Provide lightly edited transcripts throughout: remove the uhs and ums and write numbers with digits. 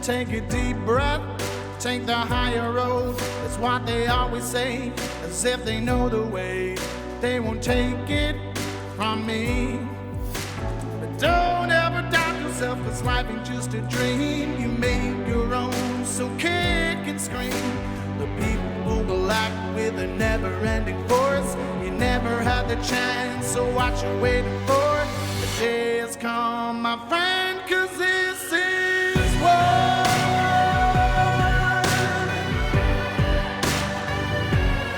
take a deep breath, take the higher road. That's what they always say, as if they know the way. They won't take it from me. But don't ever doubt yourself, 'cause life ain't just a dream. You make your own, so kick and scream. The people will act with a never-ending force. You never had the chance, so what you waiting for? The day has come, my friend, 'cause this is war.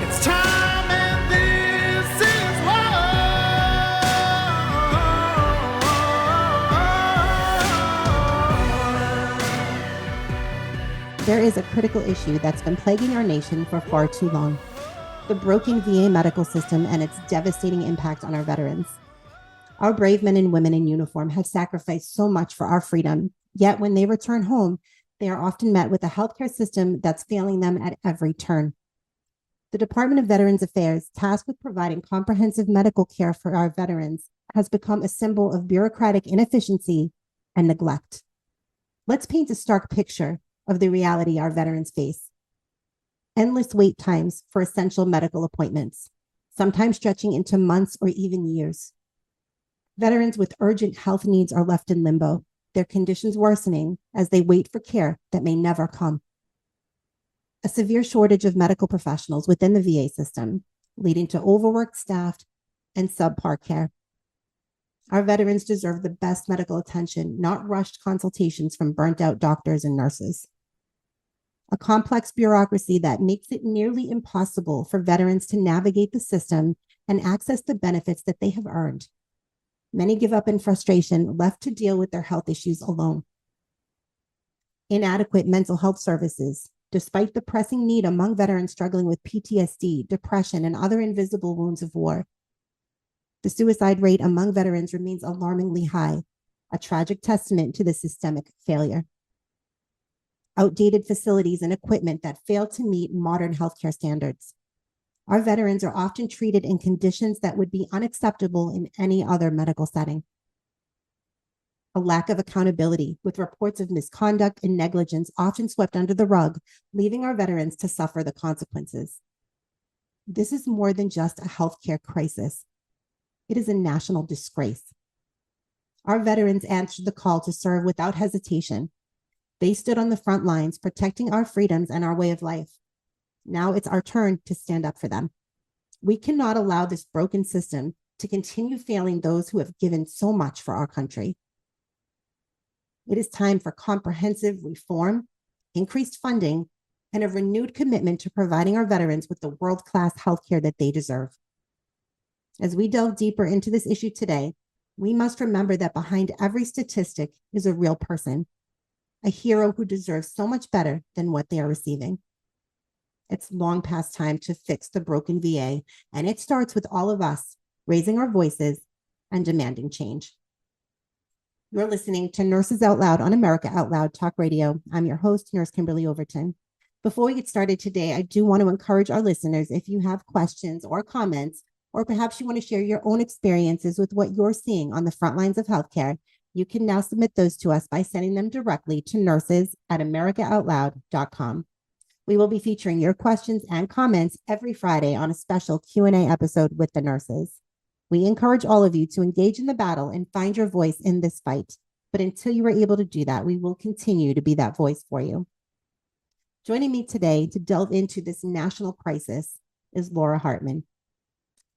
It's time and this is war. There is a critical issue that's been plaguing our nation for far too long: the broken VA medical system and its devastating impact on our veterans. Our brave men and women in uniform have sacrificed so much for our freedom, yet when they return home, they are often met with a healthcare system that's failing them at every turn. The Department of Veterans Affairs, tasked with providing comprehensive medical care for our veterans, has become a symbol of bureaucratic inefficiency and neglect. Let's paint a stark picture of the reality our veterans face. Endless wait times for essential medical appointments, sometimes stretching into months or even years. Veterans with urgent health needs are left in limbo, their conditions worsening as they wait for care that may never come. A severe shortage of medical professionals within the VA system, leading to overworked staff and subpar care. Our veterans deserve the best medical attention, not rushed consultations from burnt-out doctors and nurses. A complex bureaucracy that makes it nearly impossible for veterans to navigate the system and access the benefits that they have earned. Many give up in frustration, left to deal with their health issues alone. Inadequate mental health services, despite the pressing need among veterans struggling with PTSD, depression, and other invisible wounds of war. The suicide rate among veterans remains alarmingly high, a tragic testament to the systemic failure. Outdated facilities and equipment that fail to meet modern healthcare standards. Our veterans are often treated in conditions that would be unacceptable in any other medical setting. A lack of accountability, with reports of misconduct and negligence often swept under the rug, leaving our veterans to suffer the consequences. This is more than just a healthcare crisis. It is a national disgrace. Our veterans answered the call to serve without hesitation. They stood on the front lines, protecting our freedoms and our way of life. Now it's our turn to stand up for them. We cannot allow this broken system to continue failing those who have given so much for our country. It is time for comprehensive reform, increased funding, and a renewed commitment to providing our veterans with the world-class healthcare that they deserve. As we delve deeper into this issue today, we must remember that behind every statistic is a real person, a hero who deserves so much better than what they are receiving. It's long past time to fix the broken VA, and it starts with all of us raising our voices and demanding change. You're listening to Nurses Out Loud on America Out Loud Talk Radio. I'm your host, Nurse Kimberly Overton. Before we get started today, I do want to encourage our listeners, if you have questions or comments, or perhaps you want to share your own experiences with what you're seeing on the front lines of healthcare, you can now submit those to us by sending them directly to nurses@americaoutloud.com. We will be featuring your questions and comments every Friday on a special Q&A episode with the nurses. We encourage all of you to engage in the battle and find your voice in this fight. But until you are able to do that, we will continue to be that voice for you. Joining me today to delve into this national crisis is Laura Hartman.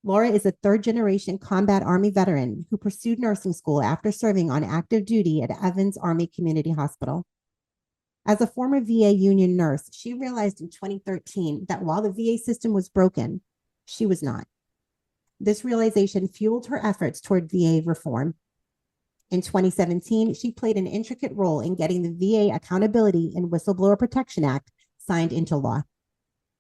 Laura is a third-generation combat Army veteran who pursued nursing school after serving on active duty at Evans Army Community Hospital. As a former VA union nurse, she realized in 2013 that while the VA system was broken, she was not. This realization fueled her efforts toward VA reform. In 2017, she played an intricate role in getting the VA Accountability and Whistleblower Protection Act signed into law.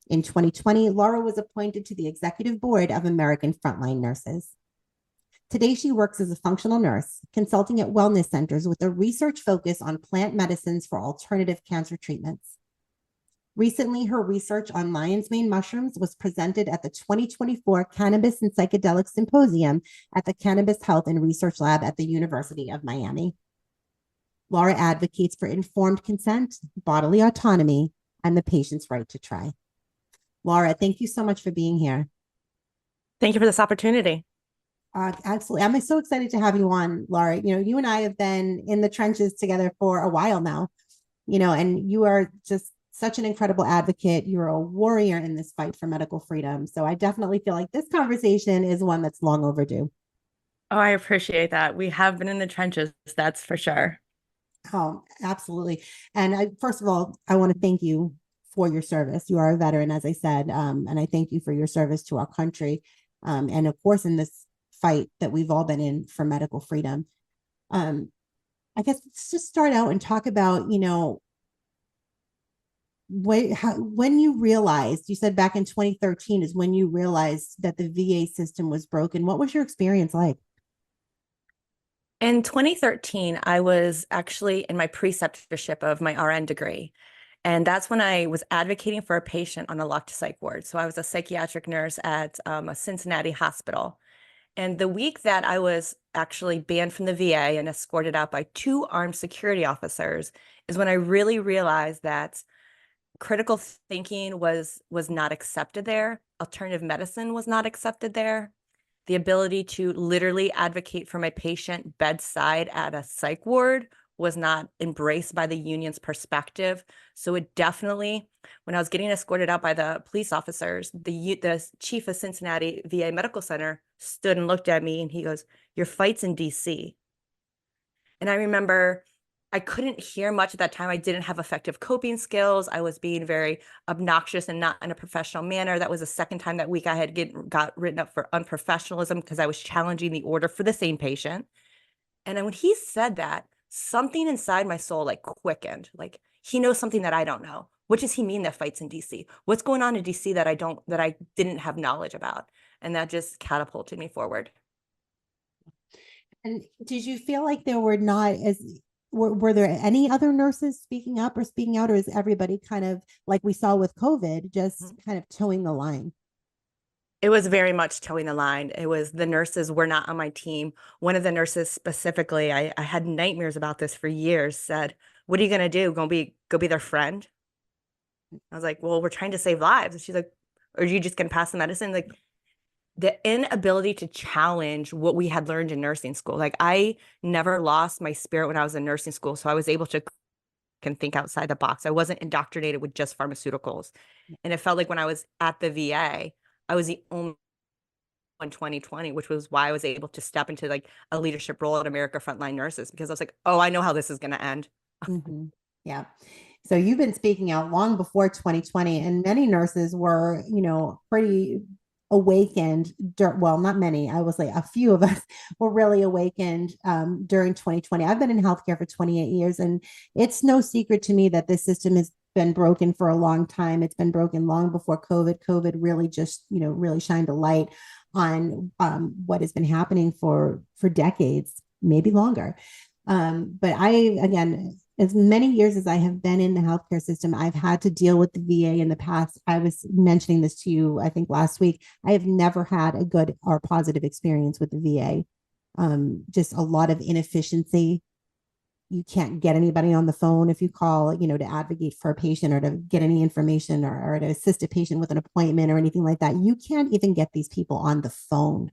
In 2020, Laura was appointed to the executive board of American Frontline Nurses. Today, she works as a functional nurse, consulting at wellness centers with a research focus on plant medicines for alternative cancer treatments. Recently, her research on lion's mane mushrooms was presented at the 2024 Cannabis and Psychedelics Symposium at the Cannabis Health and Research Lab at the University of Miami. Laura advocates for informed consent, bodily autonomy, and the patient's right to try. Laura, thank you so much for being here. Thank you for this opportunity. Absolutely. I'm so excited to have you on, Laura. You and I have been in the trenches together for a while now, and you are just such an incredible advocate. You're a warrior in this fight for medical freedom. So I definitely feel like this conversation is one that's long overdue. Oh, I appreciate that. We have been in the trenches, that's for sure. Oh, absolutely. And first of all, I want to thank you for your service. You are a veteran, as I said, and I thank you for your service to our country. And of course, in this fight that we've all been in for medical freedom. I guess let's just start out and talk about, when you realized, you said back in 2013 is when you realized that the VA system was broken. What was your experience like? In 2013, I was actually in my preceptorship of my RN degree. And that's when I was advocating for a patient on a locked psych ward. So I was a psychiatric nurse at a Cincinnati hospital. And the week that I was actually banned from the VA and escorted out by two armed security officers is when I really realized that critical thinking was not accepted there. Alternative medicine was not accepted there. The ability to literally advocate for my patient bedside at a psych ward was not embraced by the union's perspective. So it definitely, when I was getting escorted out by the police officers, the chief of Cincinnati VA Medical Center stood and looked at me and he goes, "Your fight's in DC." And I remember I couldn't hear much at that time. I didn't have effective coping skills. I was being very obnoxious and not in a professional manner. That was the second time that week I had got written up for unprofessionalism because I was challenging the order for the same patient. And then when he said that, something inside my soul like quickened. Like he knows something that I don't know. What does he mean that fights in DC? What's going on in DC that I didn't have knowledge about? And that just catapulted me forward. And did you feel like there were not as were there any other nurses speaking up or speaking out, or is everybody kind of like we saw with COVID, just kind of towing the line? It was very much towing the line. It was the nurses were not on my team. One of the nurses specifically, I had nightmares about this for years, said, "What are you gonna do? Go be their friend?" I was like, "Well, we're trying to save lives." And she's like, "Are you just gonna pass the medicine?" Like the inability to challenge what we had learned in nursing school. Like I never lost my spirit when I was in nursing school. So I was able to can think outside the box. I wasn't indoctrinated with just pharmaceuticals. And it felt like when I was at the VA, I was the only in 2020, which was why I was able to step into like a leadership role at America Frontline Nurses because I was like, oh, I know how this is going to end. Mm-hmm. Yeah. So you've been speaking out long before 2020, and many nurses were, pretty awakened. Well, not many. I will say a few of us were really awakened during 2020. I've been in healthcare for 28 years, and it's no secret to me that this system has been broken for a long time. It's been broken long before COVID. COVID really just, really shined a light on what has been happening for decades, maybe longer. But again, as many years as I have been in the healthcare system, I've had to deal with the VA in the past. I was mentioning this to you, I think last week. I have never had a good or positive experience with the VA. Just a lot of inefficiency. You can't get anybody on the phone if you call, to advocate for a patient or to get any information or to assist a patient with an appointment or anything like that. You can't even get these people on the phone.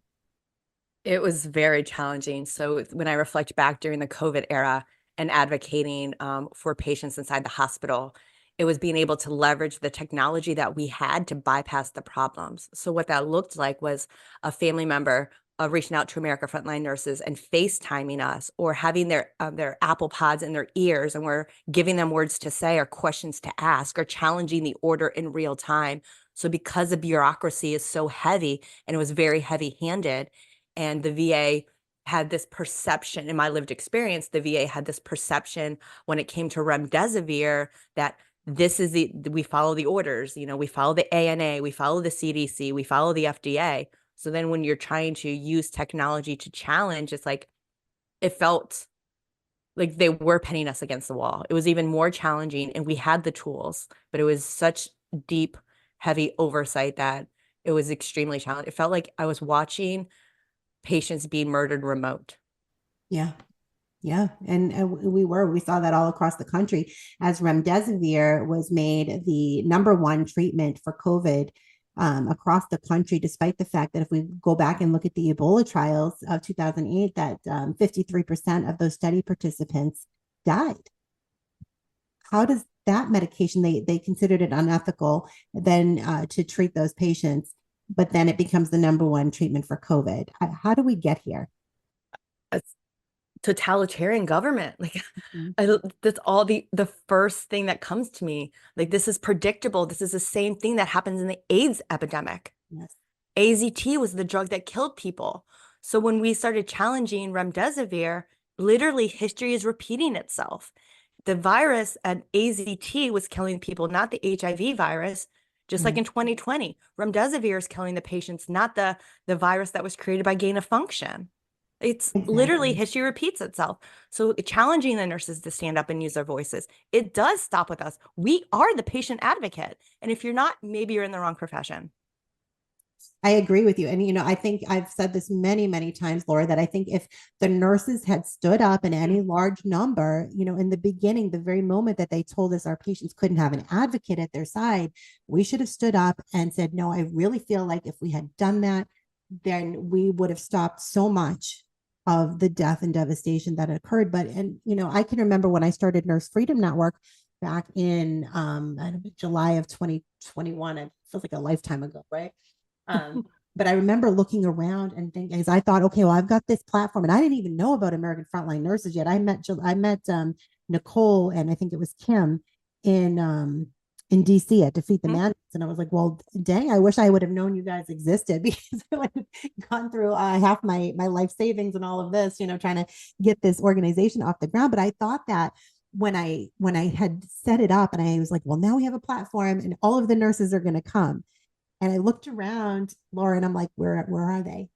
It was very challenging. So when I reflect back during the COVID era and advocating for patients inside the hospital, it was being able to leverage the technology that we had to bypass the problems. So what that looked like was a family member reaching out to America Frontline Nurses and FaceTiming us, or having their Apple Pods in their ears, and we're giving them words to say or questions to ask or challenging the order in real time. So because the bureaucracy is so heavy and it was very heavy handed, and the VA had this perception, in my lived experience, the VA had this perception when it came to remdesivir that we follow the orders, we follow the ANA, we follow the CDC, we follow the FDA. So then when you're trying to use technology to challenge, it's like, it felt like they were pinning us against the wall. It was even more challenging, and we had the tools, but it was such deep, heavy oversight that it was extremely challenging. It felt like I was watching patients being murdered remote. Yeah. Yeah, and we saw that all across the country as remdesivir was made the number one treatment for COVID across the country, despite the fact that if we go back and look at the Ebola trials of 2008, that 53% of those study participants died. How does that medication, they considered it unethical then to treat those patients, but then it becomes the number one treatment for COVID? How do we get here? A totalitarian government. Like Mhm. that's all the first thing that comes to me. Like this is predictable. This is the same thing that happens in the AIDS epidemic. Yes. AZT was the drug that killed people. So when we started challenging remdesivir, literally history is repeating itself. The virus and AZT was killing people, not the HIV virus. Just like Right. in 2020, remdesivir is killing the patients, not the virus that was created by gain of function. It's literally Exactly. history repeats itself. So challenging the nurses to stand up and use their voices, it does stop with us. We are the patient advocate. And if you're not, maybe you're in the wrong profession. I agree with you. And, I think I've said this many, many times, Laura, that I think if the nurses had stood up in any large number, in the beginning, the very moment that they told us our patients couldn't have an advocate at their side, we should have stood up and said, no, I really feel like if we had done that, then we would have stopped so much of the death and devastation that occurred. But, and, I can remember when I started Nurse Freedom Network back in July of 2021, it feels like a lifetime ago, right? But I remember looking around and thinking, as I thought, okay, well, I've got this platform, and I didn't even know about American Frontline Nurses yet. I met Nicole and I think it was Kim in DC at Defeat the Mandates, and I was like, well, dang, I wish I would have known you guys existed because I would have gone through half my life savings and all of this, trying to get this organization off the ground. But I thought that when I had set it up and I was like, well, now we have a platform and all of the nurses are going to come. And I looked around, Laura, and I'm like, where are they?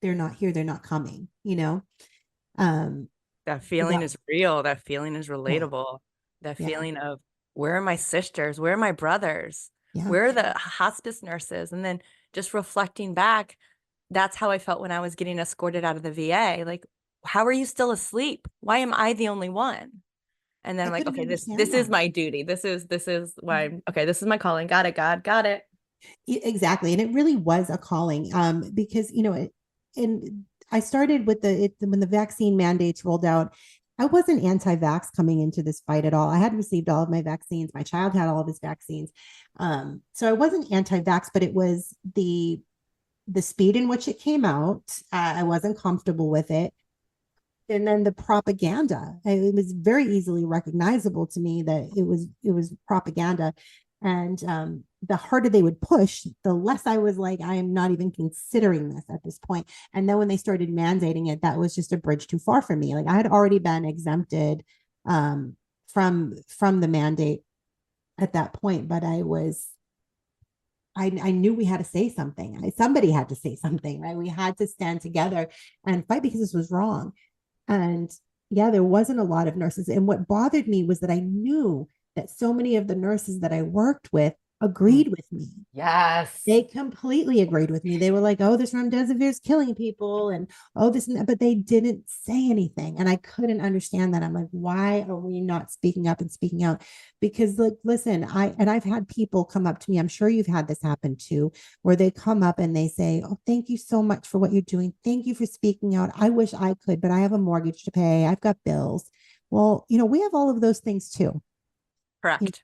They're not here. They're not coming. Um, That feeling that, is real. That feeling is yeah, relatable. That yeah, feeling of where are my sisters? Where are my brothers? yeah. Where are the hospice nurses? And then just reflecting back, that's how I felt when I was getting escorted out of the VA. Like, how are you still asleep? Why am I the only one? And then I I'm like, couldn't okay, understand this is that. my duty. This is why okay, this is my calling. Got it, God, got it. Exactly. And it really was a calling because, and I started with when the vaccine mandates rolled out. I wasn't anti-vax coming into this fight at all. I had received all of my vaccines. My child had all of his vaccines. So I wasn't anti-vax, but it was the speed in which it came out. I wasn't comfortable with it. And then the propaganda, it was very easily recognizable to me that it was propaganda. And the harder they would push, the less I was like, I am not even considering this at this point. And then when they started mandating it, that was just a bridge too far for me. Like I had already been exempted from the mandate at that point, but I knew we had to say something. Somebody had to say something, right? We had to stand together and fight because this was wrong. And yeah, there wasn't a lot of nurses. And what bothered me was that I knew that so many of the nurses that I worked with agreed with me. Yes. They completely agreed with me. They were like, "Oh, this remdesivir is killing people," and "Oh, this," and that, but they didn't say anything, and I couldn't understand that. I'm like, "Why are we not speaking up and speaking out?" Because, like, listen, I've had people come up to me. I'm sure you've had this happen too, where they come up and they say, "Oh, thank you so much for what you're doing. Thank you for speaking out. I wish I could, but I have a mortgage to pay. I've got bills." Well, we have all of those things too. Correct.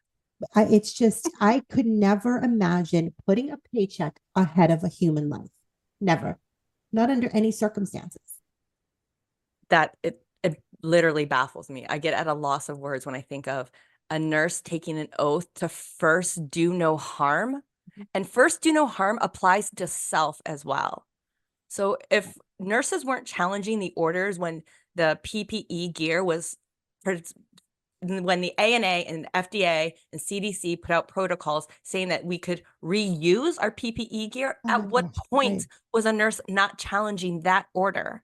It's just, I could never imagine putting a paycheck ahead of a human life. Never. Not under any circumstances. That it literally baffles me. I get at a loss of words when I think of a nurse taking an oath to first do no harm. And first do no harm applies to self as well. So if nurses weren't challenging the orders when the PPE gear was when the ANA and FDA and CDC put out protocols saying that we could reuse our PPE gear, Oh my at what gosh. Right. point was a nurse not challenging that order?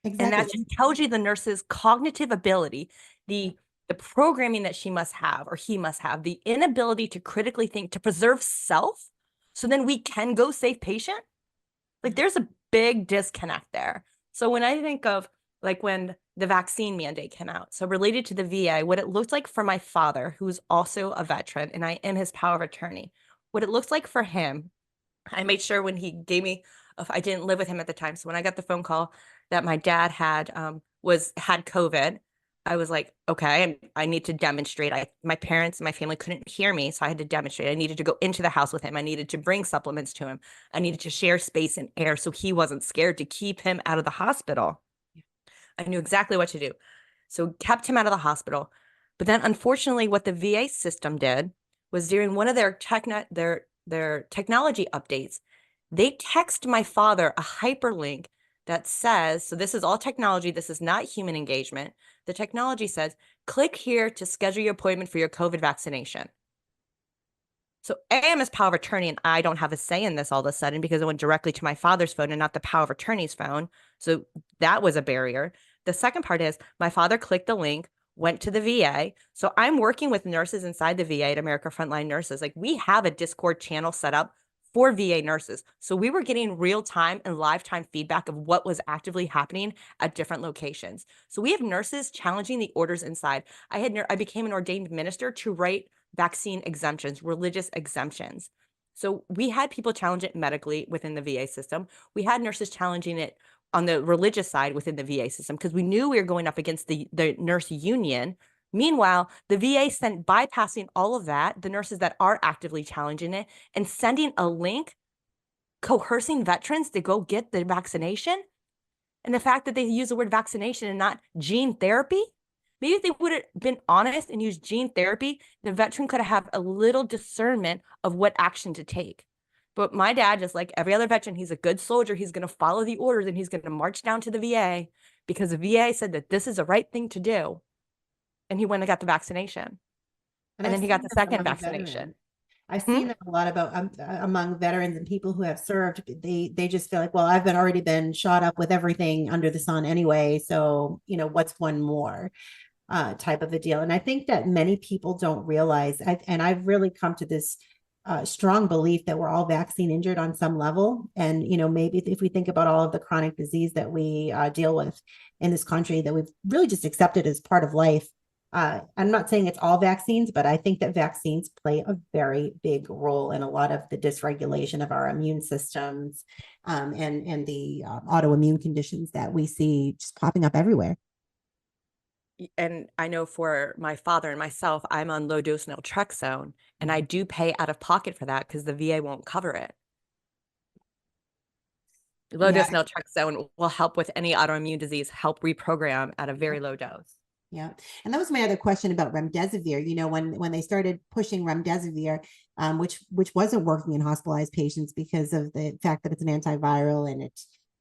And that Exactly. just tells you the nurse's cognitive ability, the programming that she must have or he must have, the inability to critically think, to preserve self, so then we can go save patient. Like there's a big disconnect there. So when I think of like when the vaccine mandate came out. So related to the VA, what it looked like for my father, who's also a veteran, and I am his power of attorney, what it looks like for him, I made sure when he gave me, if I didn't live with him at the time. So when I got the phone call that my dad had COVID, I was like, okay, I need to demonstrate. My parents and my family couldn't hear me, so I had to demonstrate. I needed to go into the house with him. I needed to bring supplements to him. I needed to share space and air so he wasn't scared, to keep him out of the hospital. I knew exactly what to do. So kept him out of the hospital. But then unfortunately, what the VA system did was during one of their technology updates, they text my father a hyperlink that says, so this is all technology, this is not human engagement. The technology says, click here to schedule your appointment for your COVID vaccination. So I am his power of attorney, and I don't have a say in this all of a sudden because it went directly to my father's phone and not the power of attorney's phone. So that was a barrier. The second part is my father clicked the link, went to the VA. So I'm working with nurses inside the VA at America Frontline Nurses. Like, we have a Discord channel set up for VA nurses. So we were getting real time and live time feedback of what was actively happening at different locations. So we have nurses challenging the orders inside. I became an ordained minister to write vaccine exemptions, religious exemptions. So we had people challenge it medically within the VA system. We had nurses challenging it on the religious side within the VA system because we knew we were going up against the nurse union. Meanwhile, the VA sent bypassing all of that, the nurses that are actively challenging it, and sending a link coercing veterans to go get the vaccination. And the fact that they use the word vaccination and not gene therapy, maybe if they would have been honest and used gene therapy, the veteran could have a little discernment of what action to take. But my dad, just like every other veteran, he's a good soldier. He's going to follow the orders and he's going to march down to the VA because the VA said that this is the right thing to do. And he went and got the vaccination. And I've then he seen got the this second among vaccination. veterans. I've seen that a lot about among veterans and people who have served. They just feel like, well, I've already been shot up with everything under the sun anyway. So, what's one more type of a deal? And I think that many people don't realize, and I've really come to this strong belief that we're all vaccine injured on some level. And, maybe if we think about all of the chronic disease that we deal with in this country that we've really just accepted as part of life. I'm not saying it's all vaccines, but I think that vaccines play a very big role in a lot of the dysregulation of our immune systems and the autoimmune conditions that we see just popping up everywhere. And I know for my father and myself, I'm on low dose naltrexone, and I do pay out of pocket for that because the VA won't cover it. Low dose naltrexone will help with any autoimmune disease, help reprogram at a very low dose. Yeah. And that was my other question about remdesivir. When they started pushing remdesivir, which wasn't working in hospitalized patients because of the fact that it's an antiviral and it,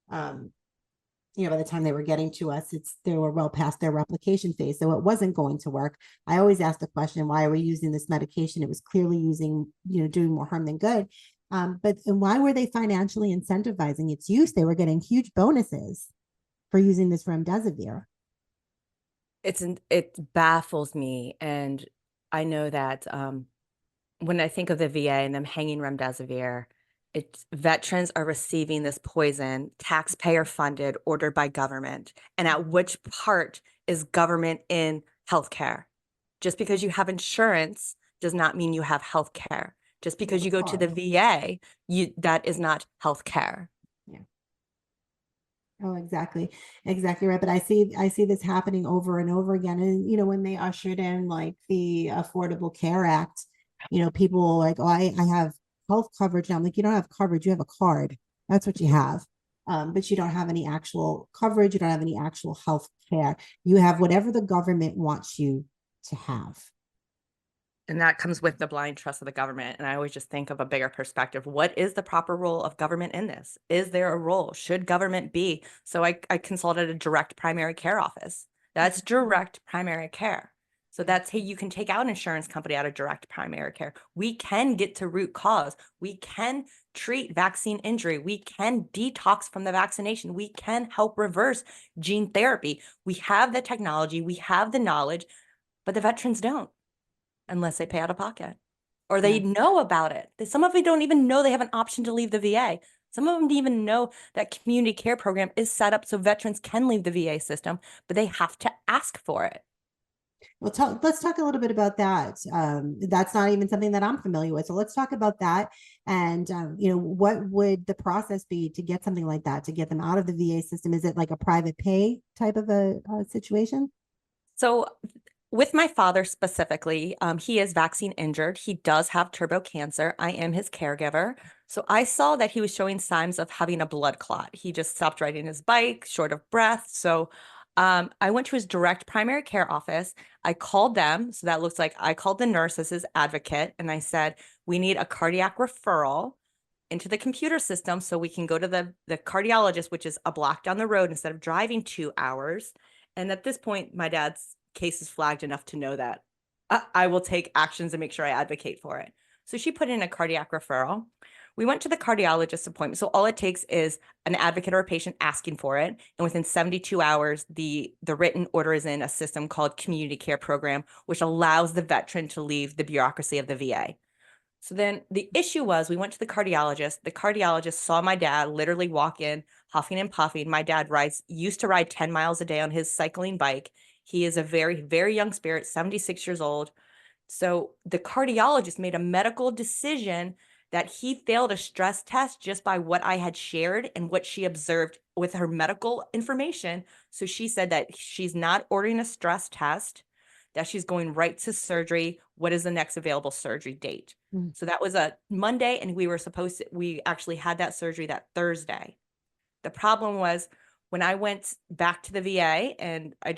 by the time they were getting to us, they were well past their replication phase. So it wasn't going to work. I always ask the question, why are we using this medication? It was clearly doing more harm than good. But why were they financially incentivizing its use? They were getting huge bonuses for using this remdesivir. It baffles me. And I know that when I think of the VA and them hanging remdesivir, veterans are receiving this poison, taxpayer funded, ordered by government. And at which part is government in healthcare? Just because you have insurance does not mean you have healthcare. Just because you go to the VA, that is not healthcare. Oh, exactly right. But I see this happening over and over again. And when they ushered in like the Affordable Care Act, people were like, oh, I have health coverage. And I'm like, you don't have coverage, you have a card. That's what you have. But you don't have any actual coverage, you don't have any actual health care. You have whatever the government wants you to have. And that comes with the blind trust of the government. And I always just think of a bigger perspective. What is the proper role of government in this? Is there a role? Should government be? So I consulted a direct primary care office. That's direct primary care. So that's, hey, you can take out an insurance company out of direct primary care. We can get to root cause. We can treat vaccine injury. We can detox from the vaccination. We can help reverse gene therapy. We have the technology. We have the knowledge, but the veterans don't. Unless they pay out of pocket or they know about it. Some of them don't even know they have an option to leave the VA. Some of them didn't even know that community care program is set up so veterans can leave the VA system, but they have to ask for it. Well, let's talk a little bit about that. That's not even something that I'm familiar with. So let's talk about that. And, what would the process be to get something like that, to get them out of the VA system? Is it like a private pay type of a situation? So with my father specifically, he is vaccine injured. He does have turbo cancer. I am his caregiver. So I saw that he was showing signs of having a blood clot. He just stopped riding his bike, short of breath. So I went to his direct primary care office. I called them. So that looks like I called the nurse as his advocate, and I said, we need a cardiac referral into the computer system so we can go to the cardiologist, which is a block down the road instead of driving 2 hours. And at this point, my dad's case is flagged enough to know that I will take actions and make sure I advocate for it. So she put in a cardiac referral. We went to the cardiologist appointment. So all it takes is an advocate or a patient asking for it. And within 72 hours, the written order is in a system called Community Care Program, which allows the veteran to leave the bureaucracy of the VA. So then the issue was we went to the cardiologist. The cardiologist saw my dad literally walk in, huffing and puffing. My dad used to ride 10 miles a day on his cycling bike. He is a very, very young spirit, 76 years old. So the cardiologist made a medical decision that he failed a stress test just by what I had shared and what she observed with her medical information. So she said that she's not ordering a stress test, that she's going right to surgery. What is the next available surgery date? So that was a Monday, and we actually had that surgery that Thursday. The problem was when I went back to the VA, and I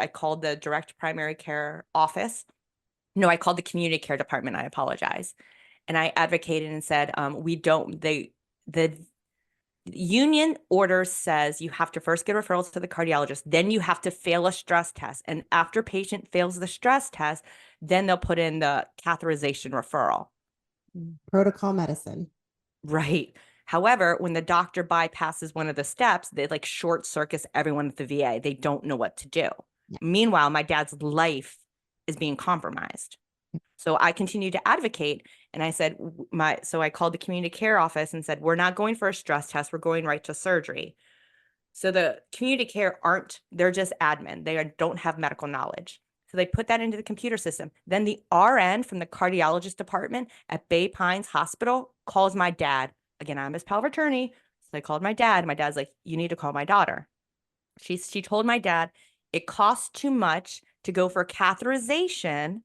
called the direct primary care office. No, I called the community care department. I apologize. And I advocated and said, the union order says you have to first get referrals to the cardiologist, then you have to fail a stress test. And after patient fails the stress test, then they'll put in the catheterization referral. Protocol medicine. Right. However, when the doctor bypasses one of the steps, they like short circuits everyone at the VA. They don't know what to do. Yeah. Meanwhile, my dad's life is being compromised. So I continued to advocate, and I said, so I called the community care office and said, we're not going for a stress test. We're going right to surgery. So the community care they're just admin. They don't have medical knowledge. So they put that into the computer system. Then the RN from the cardiologist department at Bay Pines Hospital calls my dad. Again, I'm his power of attorney. So I called my dad. My dad's like, you need to call my daughter. She told my dad it costs too much to go for catheterization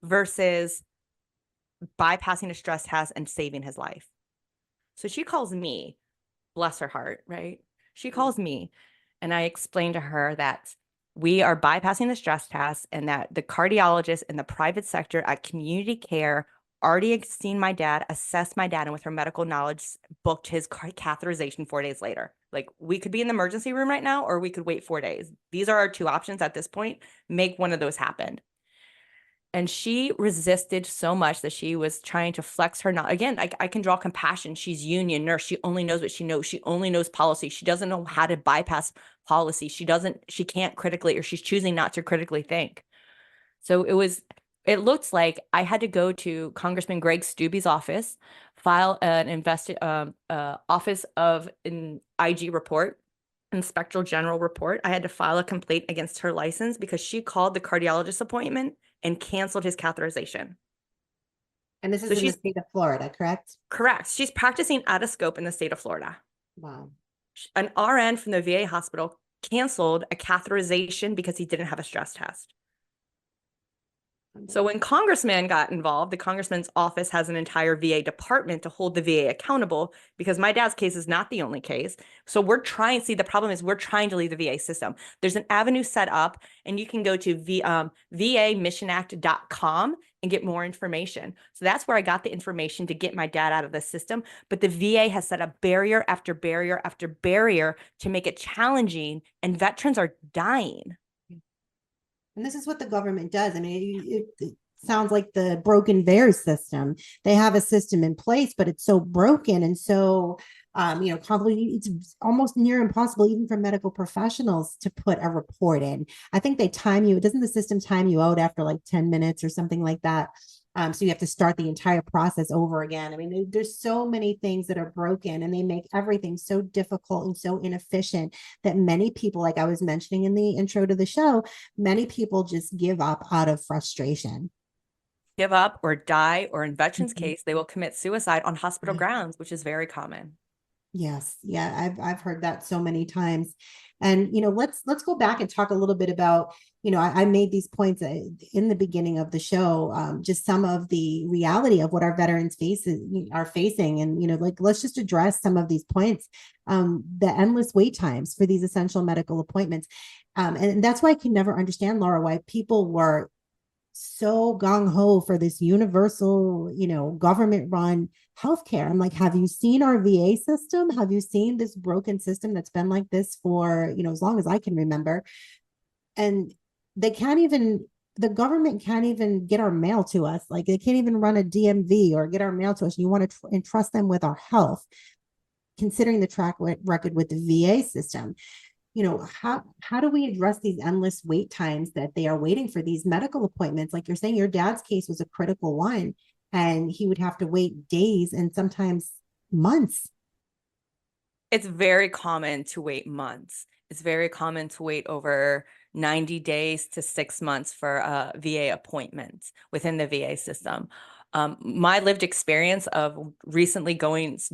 versus bypassing a stress test and saving his life. So she calls me, bless her heart, right? She calls me, and I explained to her that we are bypassing the stress test and that the cardiologist in the private sector at community care already seen my dad, assessed my dad, and with her medical knowledge, booked his catheterization 4 days later. Like, we could be in the emergency room right now, or we could wait 4 days. These are our two options at this point. Make one of those happen. And she resisted so much that she was trying to flex her not again. I can draw compassion. She's union nurse. She only knows what she knows. She only knows policy. She doesn't know how to bypass policy. She can't critically, or she's choosing not to critically think. So it looks like I had to go to Congressman Greg Stubbe's office, file an office of an IG report, inspector general report. I had to file a complaint against her license because she called the cardiologist appointment and canceled his catheterization. And this is in the state of Florida, correct? Correct. She's practicing out of scope in the state of Florida. Wow. An RN from the VA hospital canceled a catheterization because he didn't have a stress test. So when congressman got involved, the congressman's office has an entire VA department to hold the VA accountable, because my dad's case is not the only case. So the problem is we're trying to leave the VA system. There's an avenue set up, and you can go to vamissionact.com and get more information. So that's where I got the information to get my dad out of the system. But the VA has set up barrier after barrier after barrier to make it challenging, and veterans are dying. And this is what the government does. I mean, it sounds like the broken VAERS system. They have a system in place, but it's so broken and so, convoluted. It's almost near impossible, even for medical professionals, to put a report in. I think they time you. Doesn't the system time you out after like 10 minutes or something like that? So you have to start the entire process over again. I mean, there's so many things that are broken, and they make everything so difficult and so inefficient that many people, like I was mentioning in the intro to the show, many people just give up out of frustration. Give up or die, or in veterans' Mhm. case, they will commit suicide on hospital grounds, which is very common. Yes. Yeah. I've heard that so many times. And, let's go back and talk a little bit about, I made these points in the beginning of the show, just some of the reality of what our veterans are facing. And, like, let's just address some of these points, the endless wait times for these essential medical appointments. And that's why I can never understand, Laura, why people were so gung ho for this universal, government run healthcare. I'm like, have you seen our VA system? Have you seen this broken system that's been like this for, as long as I can remember? And they can't even, the government can't even get our mail to us. Like, they can't even run a DMV or get our mail to us. You want to entrust them with our health, considering the track record with the VA system. How do we address these endless wait times that they are waiting for these medical appointments? Like you're saying, your dad's case was a critical one, and he would have to wait days and sometimes months. It's very common to wait months. It's very common to wait over 90 days to 6 months for a VA appointment within the VA system. My lived experience of recently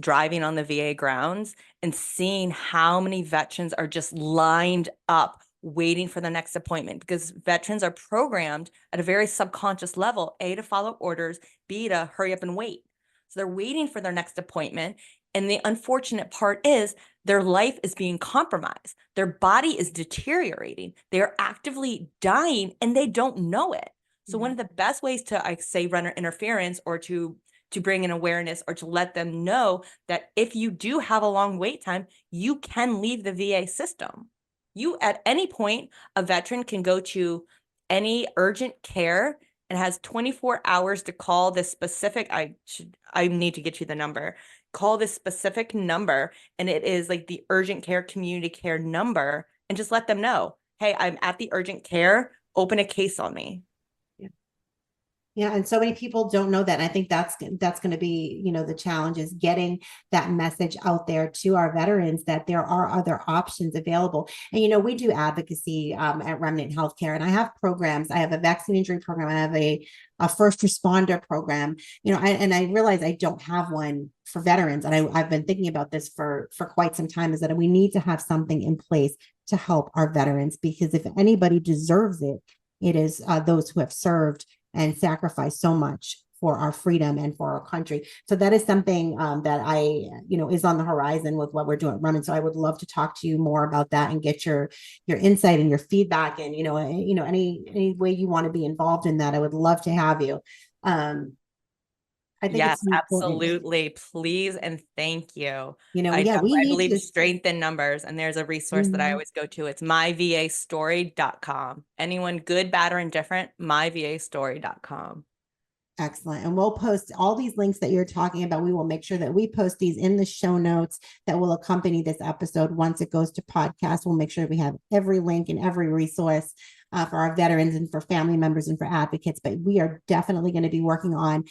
driving on the VA grounds and seeing how many veterans are just lined up waiting for the next appointment, because veterans are programmed at a very subconscious level, A, to follow orders, B, to hurry up and wait. So they're waiting for their next appointment. And the unfortunate part is their life is being compromised. Their body is deteriorating. They are actively dying and they don't know it. So one of the best ways to, I say, run interference, or to bring in awareness, or to let them know that if you do have a long wait time, you can leave the VA system. You, at any point, a veteran can go to any urgent care and has 24 hours to call this specific, I need to get you the number. Call this specific number, and it is like the urgent care community care number, and just let them know, hey, I'm at the urgent care, open a case on me. Yeah, and so many people don't know that. And I think that's going to be, the challenge is getting that message out there to our veterans that there are other options available. And we do advocacy at Remnant Healthcare, and I have programs. I have a vaccine injury program. I have a first responder program. I realize I don't have one for veterans, and I've been thinking about this for quite some time. Is that we need to have something in place to help our veterans, because if anybody deserves it, it is those who have served and sacrifice so much for our freedom and for our country. So that is something that is on the horizon with what we're doing at Remnant. So I would love to talk to you more about that and get your insight and your feedback, and any way you want to be involved in that. I would love to have you. I think Yes, it's important. absolutely. Please and thank you. We I need believe to strength in numbers, and there's a resource that I Mhm. always go to. It's myvastory.com. Anyone good, bad, or indifferent, myvastory.com. Excellent. And we'll post all these links that you're talking about. We will make sure that we post these in the show notes that will accompany this episode. Once it goes to podcast, we'll make sure we have every link and every resource for our veterans and for family members and for advocates. But we are definitely going to be working on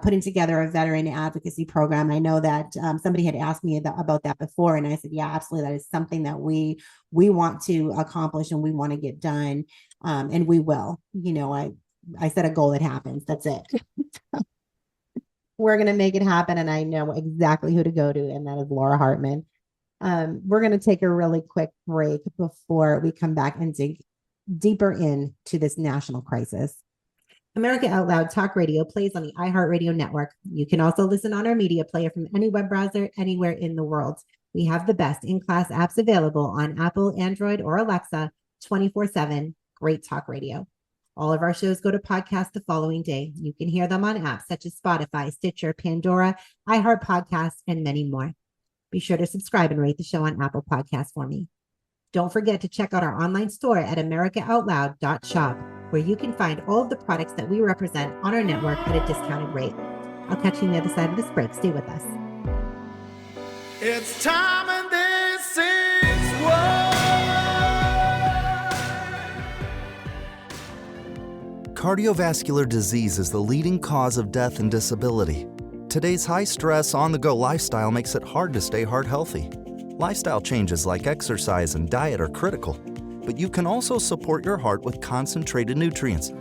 putting together a veteran advocacy program. I know that somebody had asked me about that before, and I said, yeah, absolutely. That is something that we want to accomplish and we want to get done. And we will. I set a goal that happens. That's it. We're going to make it happen. And I know exactly who to go to, and that is Laura Hartman. We're going to take a really quick break before we come back and dig deeper into this national crisis. America Out Loud Talk Radio plays on the iHeartRadio network. You can also listen on our media player from any web browser anywhere in the world. We have the best in-class apps available on Apple, Android, or Alexa 24/7. Great talk radio. All of our shows go to podcast the following day. You can hear them on apps such as Spotify, Stitcher, Pandora, iHeart Podcasts, and many more. Be sure to subscribe and rate the show on Apple Podcasts for me. Don't forget to check out our online store at americaoutloud.shop, where you can find all of the products that we represent on our network at a discounted rate. I'll catch you on the other side of this break. Stay with us. It's time, and this is what Cardiovascular disease is the leading cause of death and disability. Today's high-stress, on-the-go lifestyle makes it hard to stay heart healthy. Lifestyle changes like exercise and diet are critical, but you can also support your heart with concentrated nutrients.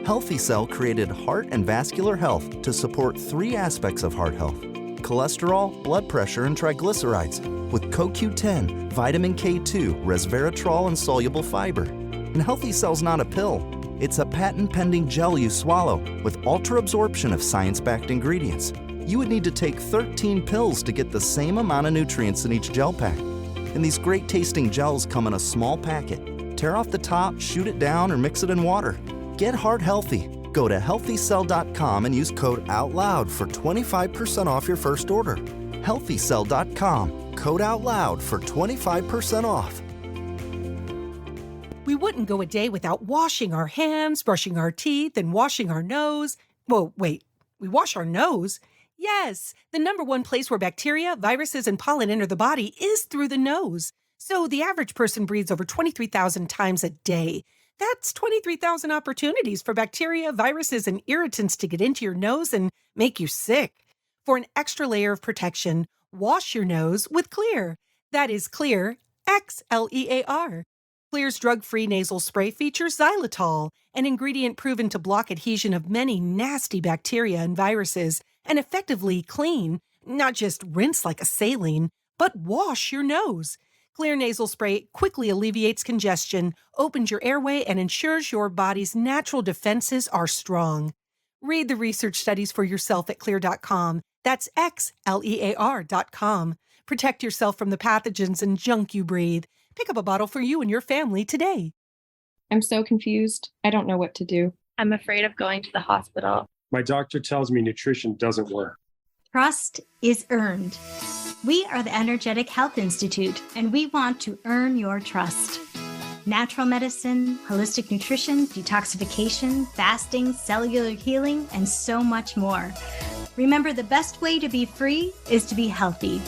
Healthy Cell created Heart and Vascular Health to support 3 aspects of heart health: cholesterol, blood pressure, and triglycerides, with CoQ10, vitamin K2, resveratrol, and soluble fiber. And Healthy Cell's not a pill. It's a patent-pending gel you swallow with ultra-absorption of science-backed ingredients. You would need to take 13 pills to get the same amount of nutrients in each gel pack. And these great-tasting gels come in a small packet. Tear off the top, shoot it down, or mix it in water. Get heart healthy. Go to healthycell.com and use code OUTLOUD for 25% off your first order. Healthycell.com, code OUTLOUD for 25% off. We wouldn't go a day without washing our hands, brushing our teeth, and washing our nose. Whoa, wait, we wash our nose? Yes, the number one place where bacteria, viruses, and pollen enter the body is through the nose. So the average person breathes over 23,000 times a day. That's 23,000 opportunities for bacteria, viruses, and irritants to get into your nose and make you sick. For an extra layer of protection, wash your nose with Xlear. That is Xlear, Xlear. Xlear's drug-free nasal spray features xylitol, an ingredient proven to block adhesion of many nasty bacteria and viruses and effectively clean, not just rinse like a saline, but wash your nose. Xlear nasal spray quickly alleviates congestion, opens your airway, and ensures your body's natural defenses are strong. Read the research studies for yourself at Xlear.com. That's Xlear.com. Protect yourself from the pathogens and junk you breathe. Pick up a bottle for you and your family today. I'm so confused. I don't know what to do. I'm afraid of going to the hospital. My doctor tells me nutrition doesn't work. Trust is earned. We are the Energetic Health Institute, and we want to earn your trust. Natural medicine, holistic nutrition, detoxification, fasting, cellular healing, and so much more. Remember, the best way to be free is to be healthy.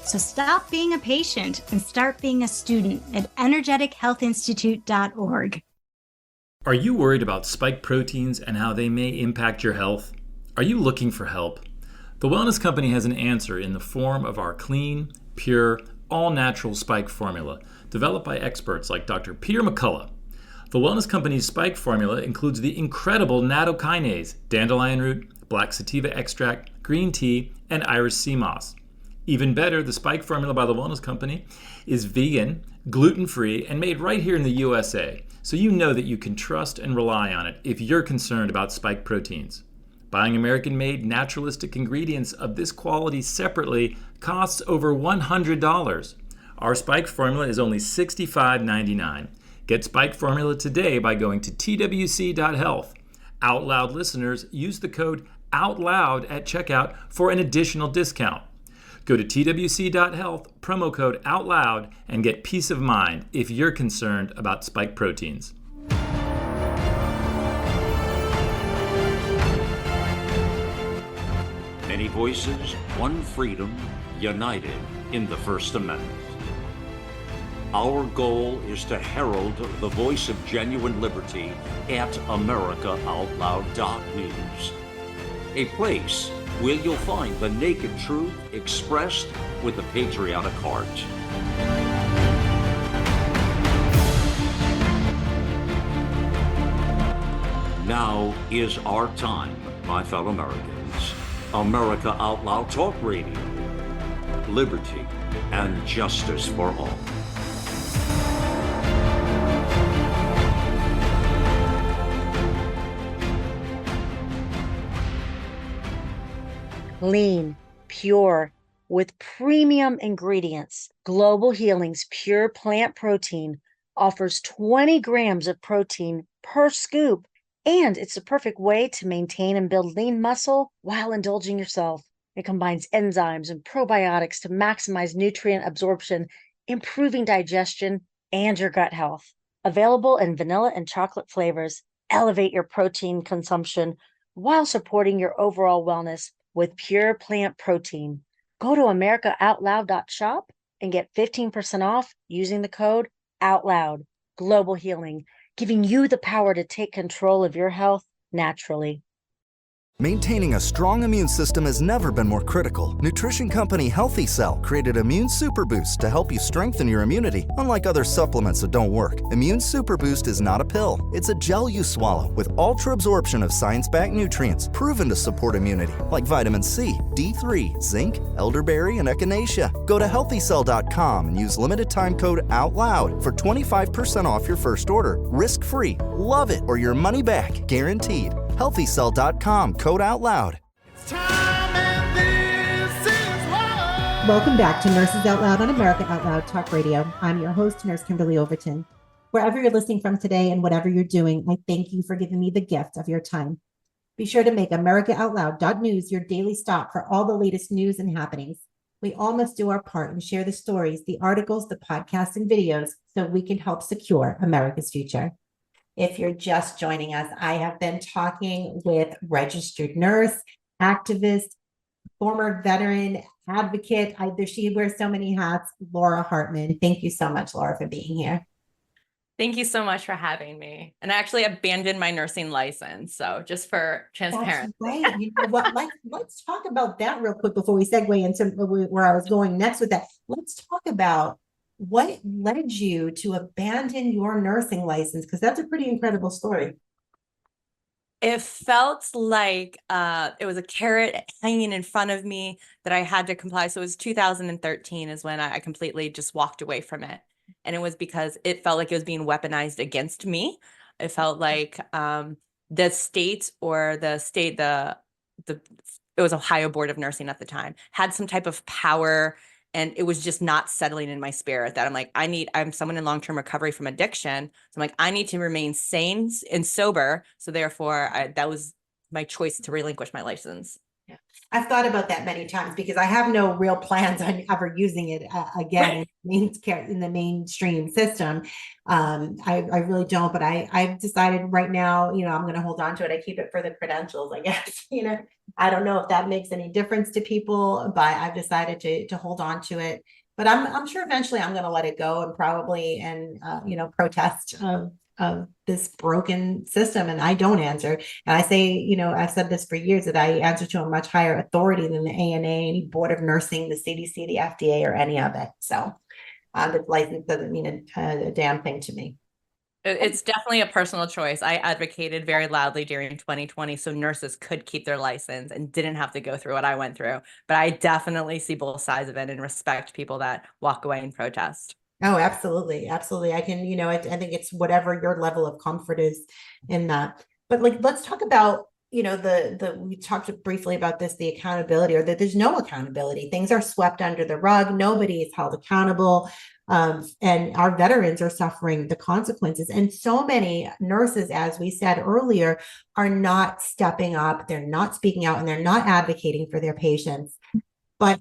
So stop being a patient and start being a student at energetichealthinstitute.org. Are you worried about spike proteins and how they may impact your health? Are you looking for help? The Wellness Company has an answer in the form of our clean, pure, all-natural spike formula, developed by experts like Dr. Peter McCullough. The Wellness Company's spike formula includes the incredible nattokinase, dandelion root, black sativa extract, green tea, and Iris sea moss. Even better, the spike formula by the Wellness Company is vegan, gluten-free, and made right here in the USA, so you know that you can trust and rely on it if you're concerned about spike proteins. Buying American-made naturalistic ingredients of this quality separately costs over $100. Our spike formula is only $65.99. Get spike formula today by going to twc.health. Out Loud listeners use the code OUTLOUD at checkout for an additional discount. Go to twc.health, promo code OUTLOUD, and get peace of mind if you're concerned about spike proteins. Many voices, one freedom, united in the First Amendment. Our goal is to herald the voice of genuine liberty at AmericaOutloud.news, a place where you'll find the naked truth expressed with a patriotic heart. Now is our time, my fellow Americans. America Out Loud Talk Radio. Liberty and justice for all. Lean, pure, with premium ingredients. Global Healing's Pure Plant Protein offers 20 grams of protein per scoop, and it's the perfect way to maintain and build lean muscle while indulging yourself. It combines enzymes and probiotics to maximize nutrient absorption, improving digestion and your gut health. Available in vanilla and chocolate flavors, elevate your protein consumption while supporting your overall wellness with Pure Plant Protein. Go to AmericaOutloud.shop and get 15% off using the code OUTLOUD. Global Healing, giving you the power to take control of your health naturally. Maintaining a strong immune system has never been more critical. Nutrition company Healthy Cell created Immune Super Boost to help you strengthen your immunity. Unlike other supplements that don't work, Immune Super Boost is not a pill. It's a gel you swallow with ultra absorption of science-backed nutrients proven to support immunity, like vitamin C, D3, zinc, elderberry, and echinacea. Go to healthycell.com and use limited time code OUTLOUD for 25% off your first order. Risk-free. Love it or your money back. Guaranteed. healthycell.com, code OUTLOUD. Welcome back to Nurses Out Loud on America Out Loud Talk Radio. I'm your host, Nurse Kimberly Overton. Wherever you're listening from today and whatever you're doing, I thank you for giving me the gift of your time. Be sure to make AmericaOutloud.news your daily stop for all the latest news and happenings. We all must do our part and share the stories, the articles, the podcasts, and videos so we can help secure America's future. If you're just joining us, I have been talking with registered nurse, activist, former veteran, advocate. She wears so many hats, Laura Hartman. Thank you so much, Laura, for being here. Thank you so much for having me. And I actually abandoned my nursing license. So just for transparency. That's right. You know what? Let's talk about that real quick before we segue into where I was going next with that. Let's talk about what led you to abandon your nursing license, because that's a pretty incredible story. It felt like it was a carrot hanging in front of me that I had to comply. So it was 2013 is when I completely just walked away from it. And it was because it felt like it was being weaponized against me. It felt like the state or it was Ohio Board of Nursing at the time, had some type of power. And it was just not settling in my spirit that I'm like, I'm someone in long-term recovery from addiction. So I'm like, I need to remain sane and sober. So therefore that was my choice to relinquish my license. Yeah. I've thought about that many times because I have no real plans on ever using it again in the mainstream system. I really don't, but I've decided right now, I'm going to hold on to it. I keep it for the credentials, I guess. I don't know if that makes any difference to people, but I've decided to hold on to it. But I'm sure eventually I'm going to let it go and probably protest of this broken system. And I don't answer. And I say, I've said this for years, that I answer to a much higher authority than the ANA, any Board of Nursing, the CDC, the FDA, or any of it. So the license doesn't mean a damn thing to me. It's definitely a personal choice. I advocated very loudly during 2020 so nurses could keep their license and didn't have to go through what I went through. But I definitely see both sides of it and respect people that walk away and protest. Oh, absolutely. Absolutely. I can, I think it's whatever your level of comfort is in that. But let's talk about, we talked briefly about this, the accountability, or that there's no accountability. Things are swept under the rug. Nobody is held accountable. And our veterans are suffering the consequences. And so many nurses, as we said earlier, are not stepping up. They're not speaking out and they're not advocating for their patients, but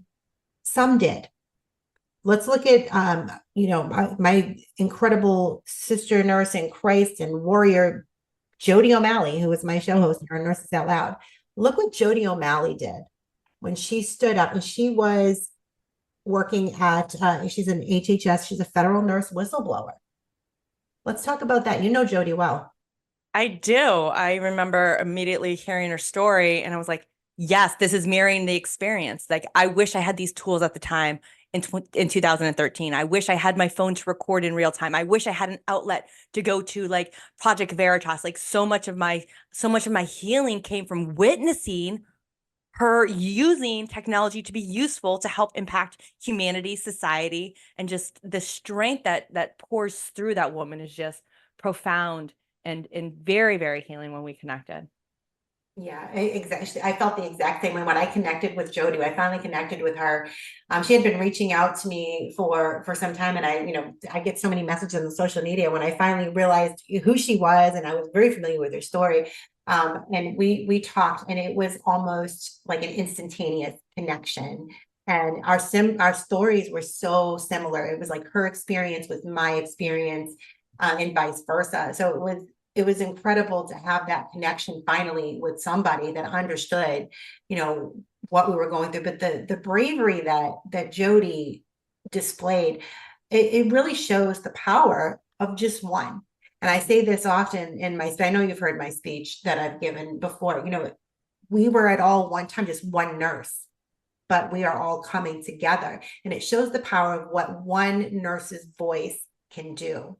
some did. Let's look at, my incredible sister nurse in Christ and warrior, Jody O'Malley, who was my show host here on Nurses Out Loud. Look what Jody O'Malley did when she stood up, and she was working at, she's an HHS, she's a federal nurse whistleblower. Let's talk about that. You know Jody well. I do. I remember immediately hearing her story and I was like, yes, this is mirroring the experience. Like, I wish I had these tools at the time. In 2013, I wish I had my phone to record in real time. I wish I had an outlet to go to, like Project Veritas. Like so much of my healing came from witnessing her using technology to be useful to help impact humanity, society, and just the strength that pours through that woman is just profound and very, very healing when we connected. Yeah, exactly. I felt the exact same way when I connected with Jody. I finally connected with her. She had been reaching out to me for some time, and I get so many messages on social media. When I finally realized who she was, and I was very familiar with her story, and we talked, and it was almost like an instantaneous connection. And our stories were so similar. It was like her experience was my experience, and vice versa. So it was incredible to have that connection finally with somebody that understood, what we were going through. But the bravery that Jody displayed, it really shows the power of just one. And I say this often in my, I know you've heard my speech that I've given before, you know, we were at all one time just one nurse, but we are all coming together. And it shows the power of what one nurse's voice can do.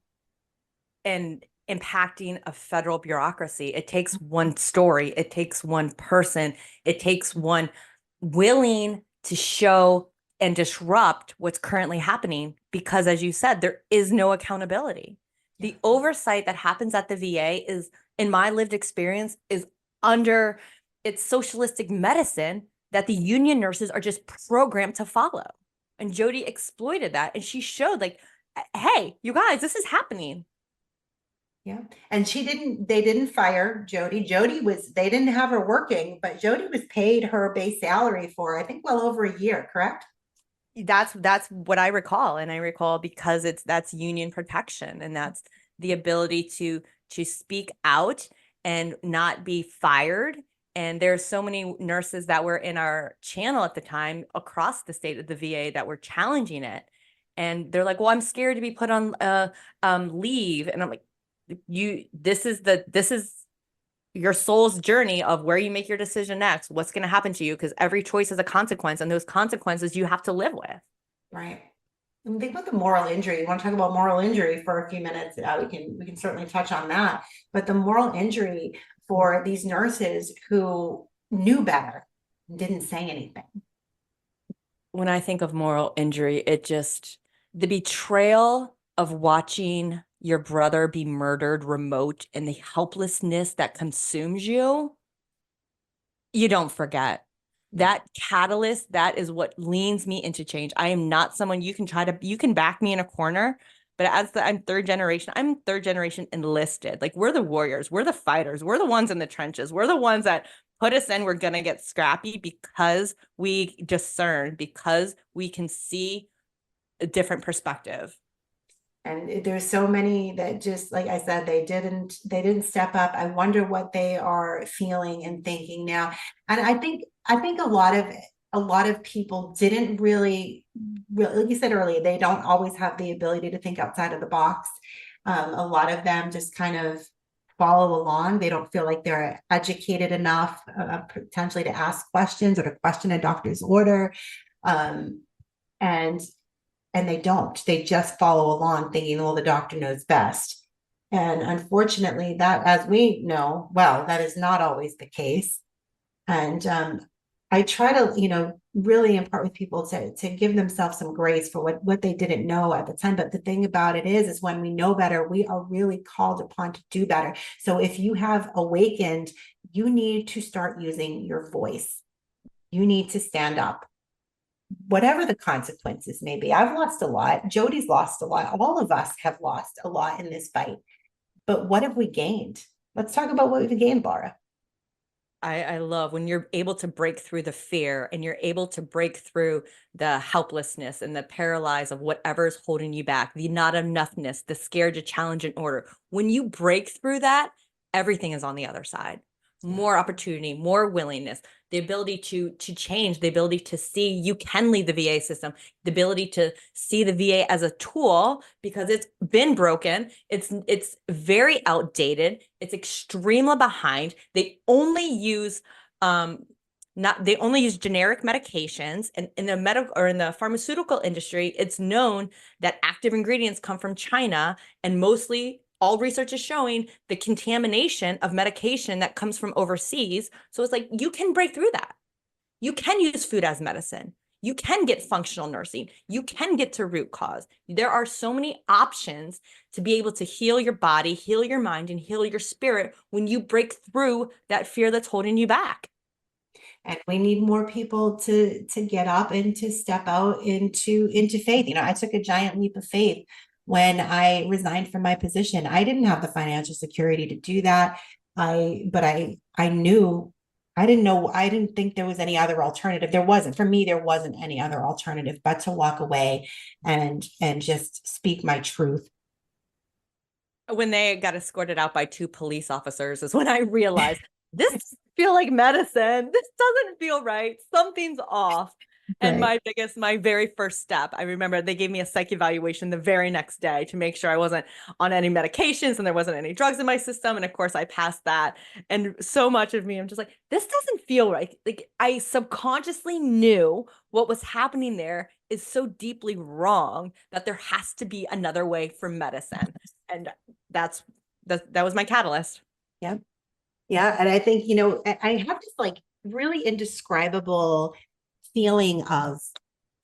And impacting a federal bureaucracy. It takes one story, it takes one person, it takes one willing to show and disrupt what's currently happening, because as you said, there is no accountability. The oversight that happens at the VA is, in my lived experience, is under it's socialistic medicine that the union nurses are just programmed to follow. And Jody exploited that, and she showed like, hey, you guys, this is happening. Yeah. And they didn't fire Jody. They didn't have her working, but Jody was paid her base salary for, I think, well over a year, correct? That's what I recall. And I recall because that's union protection, and that's the ability to speak out and not be fired. And there's so many nurses that were in our channel at the time across the state of the VA that were challenging it. And they're like, well, I'm scared to be put on leave. And I'm like, this is your soul's journey of where you make your decision next, what's going to happen to you, because every choice has a consequence, and those consequences you have to live with. Right. And think about the moral injury. You want to talk about moral injury for a few minutes? We can certainly touch on that. But the moral injury for these nurses who knew better, didn't say anything. When I think of moral injury, the betrayal of watching your brother be murdered remote, and the helplessness that consumes you, you don't forget. That catalyst, that is what leans me into change. I am not someone you can back me in a corner, but I'm third generation enlisted. Like, we're the warriors, we're the fighters, we're the ones in the trenches, we're the ones that put us in, we're gonna get scrappy because we discern, because we can see a different perspective. And there's so many that, just like I said, they didn't step up. I wonder what they are feeling and thinking now. And I think a lot of people didn't really, like you said earlier, they don't always have the ability to think outside of the box. A lot of them just kind of follow along. They don't feel like they're educated enough potentially to ask questions or to question a doctor's order. And they just follow along thinking, well, the doctor knows best. And unfortunately, that, as we know, well, that is not always the case. And I try to, really impart with people to give themselves some grace for what they didn't know at the time. But the thing about it is when we know better, we are really called upon to do better. So if you have awakened, you need to start using your voice. You need to stand up. Whatever the consequences may be. I've lost a lot. Jody's lost a lot. All of us have lost a lot in this fight. But what have we gained? Let's talk about what we've gained, Laura. I love when you're able to break through the fear, and you're able to break through the helplessness and the paralyze of whatever's holding you back, the not enoughness, the scared to challenge an order. When you break through that, everything is on the other side. More opportunity, more willingness, the ability to change, the ability to see you can lead the VA system, the ability to see the VA as a tool, because it's been broken, it's very outdated, it's extremely behind. They only use generic medications, and in the medical or in the pharmaceutical industry, it's known that active ingredients come from China, and mostly all research is showing the contamination of medication that comes from overseas. So it's like, you can break through that. You can use food as medicine. You can get functional nursing. You can get to root cause. There are so many options to be able to heal your body, heal your mind, and heal your spirit when you break through that fear that's holding you back. And we need more people to get up and to step out into faith. I took a giant leap of faith when I resigned from my position. I didn't have the financial security to do that. I didn't think there was any other alternative. For me, there wasn't any other alternative but to walk away and just speak my truth. When they got escorted out by 2 police officers is when I realized this doesn't feel like medicine. This doesn't feel right. Something's off. And Right. my very first step, I remember they gave me a psych evaluation the very next day to make sure I wasn't on any medications and there wasn't any drugs in my system. And of course, I passed that. And so much of me, I'm just like, this doesn't feel right. Like I subconsciously knew what was happening there is so deeply wrong that there has to be another way for medicine. And that was my catalyst. Yeah. Yeah. And I think, you know, I have this like really indescribable feeling of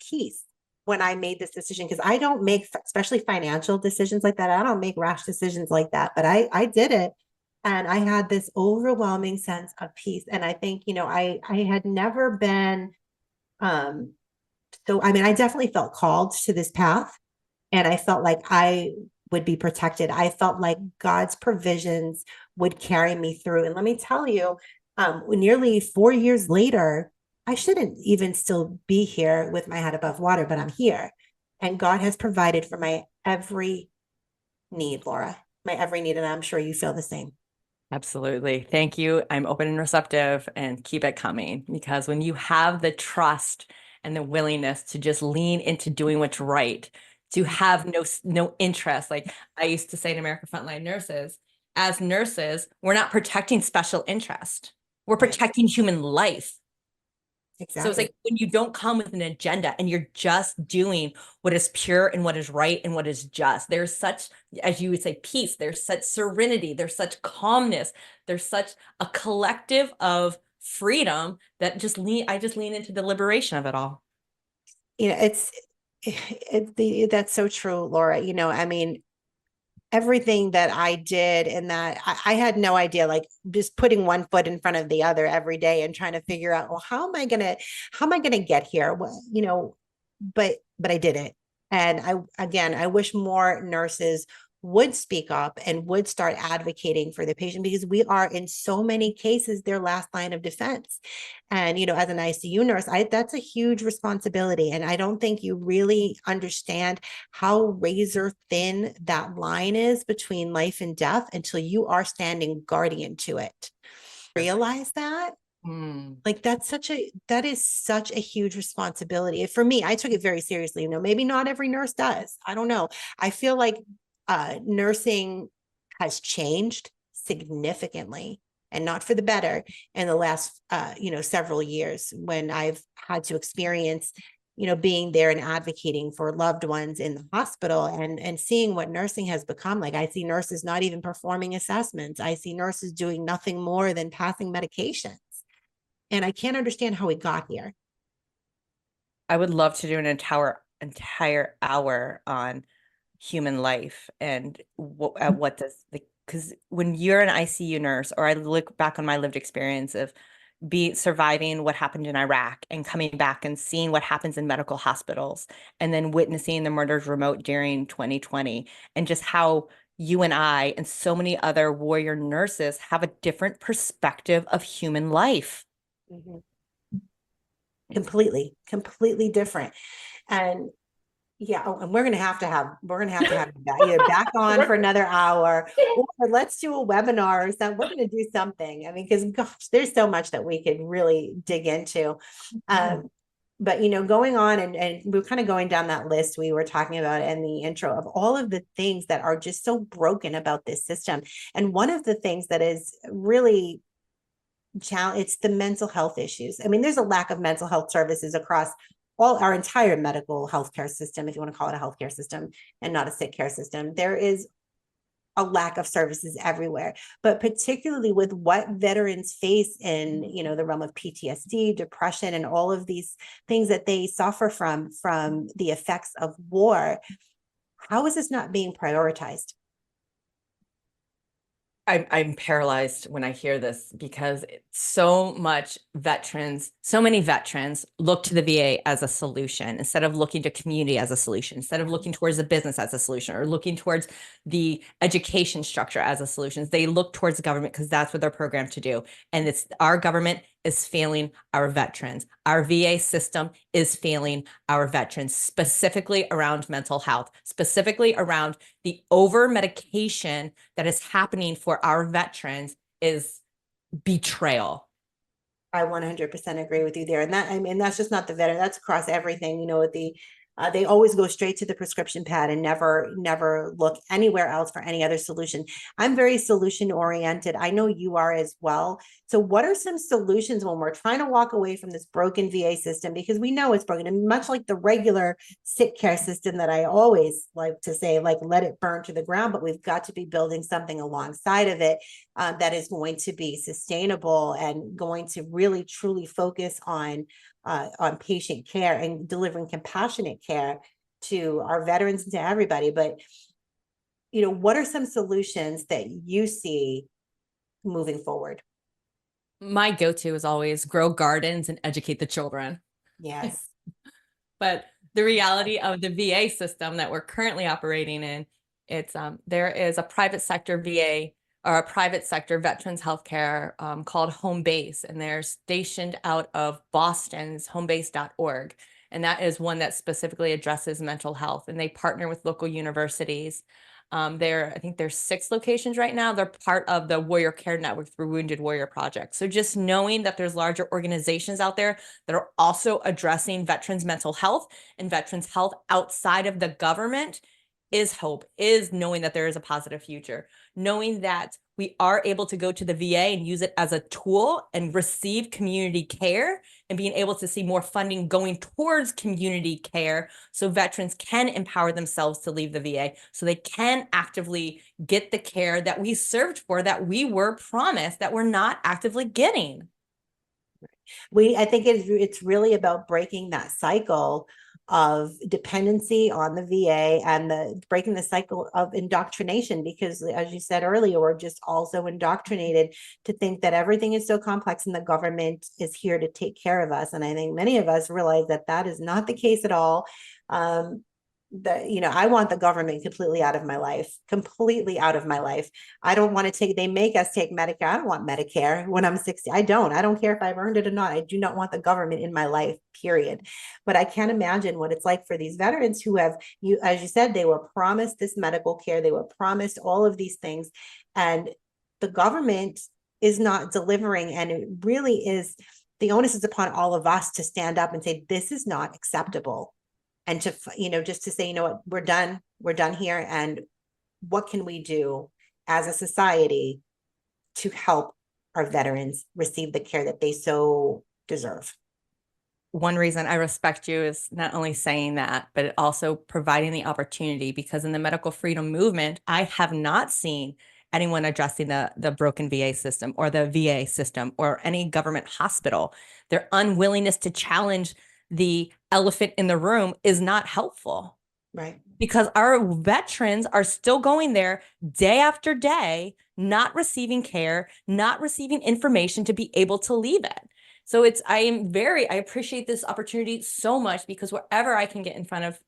peace when I made this decision, because I don't make, especially financial decisions like that. I don't make rash decisions like that, but I did it. And I had this overwhelming sense of peace. And I think, you know, I had never been, so I mean, I definitely felt called to this path, and I felt like I would be protected. I felt like God's provisions would carry me through. And let me tell you, nearly 4 years later, I shouldn't even still be here with my head above water, but I'm here. And God has provided for my every need, Laura, my every need. And I'm sure you feel the same. Absolutely. Thank you. I'm open and receptive, and keep it coming, because when you have the trust and the willingness to just lean into doing what's right, to have no interest. Like I used to say to American Frontline Nurses, as nurses, we're not protecting special interest. We're protecting human life. Exactly. So it's like when you don't come with an agenda and you're just doing what is pure and what is right and what is just, there's such, as you would say, peace, there's such serenity, there's such calmness, there's such a collective of freedom that I just lean into the liberation of it all. You know, that's so true, Laura. You know, I mean, everything that I did, and that I had no idea, like just putting one foot in front of the other every day and trying to figure out, well, how am I gonna get here? Well, you know, but I did it. And I wish more nurses would speak up and would start advocating for the patient, because we are in so many cases their last line of defense. And, you know, as an ICU nurse, that's a huge responsibility. And I don't think you really understand how razor thin that line is between life and death until you are standing guardian to it. Realize that? Like that is such a huge responsibility. For me, I took it very seriously. You know, maybe not every nurse does. I don't know. I feel like nursing has changed significantly, and not for the better, in the last you know, several years, when I've had to experience, you know, being there and advocating for loved ones in the hospital, and seeing what nursing has become. Like I see nurses not even performing assessments. I see nurses doing nothing more than passing medications. And I can't understand how we got here. I would love to do an entire hour on human life and what does because when you're an ICU nurse, or I look back on my lived experience of surviving what happened in Iraq and coming back and seeing what happens in medical hospitals, and then witnessing the murders remote during 2020, and just how you and I and so many other warrior nurses have a different perspective of human life. Completely different. And yeah, and we're gonna have to have either back on for another hour, or let's do a webinar, so we're gonna do something. I mean, because gosh, there's so much that we could really dig into. But you know, going on, and we're kind of going down that list we were talking about in the intro of all of the things that are just so broken about this system. And one of the things that is really it's the mental health issues. I mean, there's a lack of mental health services across all our entire medical healthcare system, if you want to call it a healthcare system and not a sick care system. There is a lack of services everywhere, but particularly with what veterans face in, you know, the realm of PTSD, depression, and all of these things that they suffer from the effects of war. How is this not being prioritized? I'm paralyzed when I hear this, because so many veterans look to the VA as a solution instead of looking to community as a solution, instead of looking towards the business as a solution, or looking towards the education structure as a solution. They look towards the government because that's what they're programmed to do. And our government is failing our veterans. Our VA system is failing our veterans, specifically around mental health, specifically around the over medication that is happening for our veterans is betrayal. I 100% agree with you there. And that, I mean, that's just not the veteran, that's across everything, you know, they always go straight to the prescription pad and never look anywhere else for any other solution. I'm very solution oriented. I know you are as well. So what are some solutions when we're trying to walk away from this broken VA system? Because we know it's broken, and much like the regular sick care system that I always like to say, like, let it burn to the ground, but we've got to be building something alongside of it that is going to be sustainable and going to really truly focus on patient care and delivering compassionate care to our veterans and to everybody. But, you know, what are some solutions that you see moving forward? My go-to is always grow gardens and educate the children. Yes. But the reality of the VA system that we're currently operating in, it's there is a private sector VA or a private sector veterans healthcare called Home Base, and they're stationed out of Boston's homebase.org. And that is one that specifically addresses mental health, and they partner with local universities. I think there's 6 locations right now. They're part of the Warrior Care Network through Wounded Warrior Project. So just knowing that there's larger organizations out there that are also addressing veterans' mental health and veterans' health outside of the government is hope, is knowing that there is a positive future, knowing that we are able to go to the VA and use it as a tool and receive community care, and being able to see more funding going towards community care so veterans can empower themselves to leave the VA, so they can actively get the care that we served for, that we were promised, that we're not actively getting. I think it's really about breaking that cycle of dependency on the VA and breaking the cycle of indoctrination, because as you said earlier, we're just also indoctrinated to think that everything is so complex and the government is here to take care of us. And I think many of us realize that that is not the case at all. I want the government completely out of my life, completely out of my life. I don't want to they make us take Medicare. I don't want Medicare when I'm 60. I don't care if I've earned it or not. I do not want the government in my life, period. But I can't imagine what it's like for these veterans who have, as you said, they were promised this medical care. They were promised all of these things, and the government is not delivering. And it really is, the onus is upon all of us to stand up and say, this is not acceptable. And to, just to say, what, we're done here. And what can we do as a society to help our veterans receive the care that they so deserve? One reason I respect you is not only saying that, but also providing the opportunity, because in the medical freedom movement, I have not seen anyone addressing the broken VA system or the VA system or any government hospital. Their unwillingness to challenge the elephant in the room is not helpful. Right. Because our veterans are still going there day after day, not receiving care, not receiving information to be able to leave it. So I appreciate this opportunity so much, because wherever I can get in front of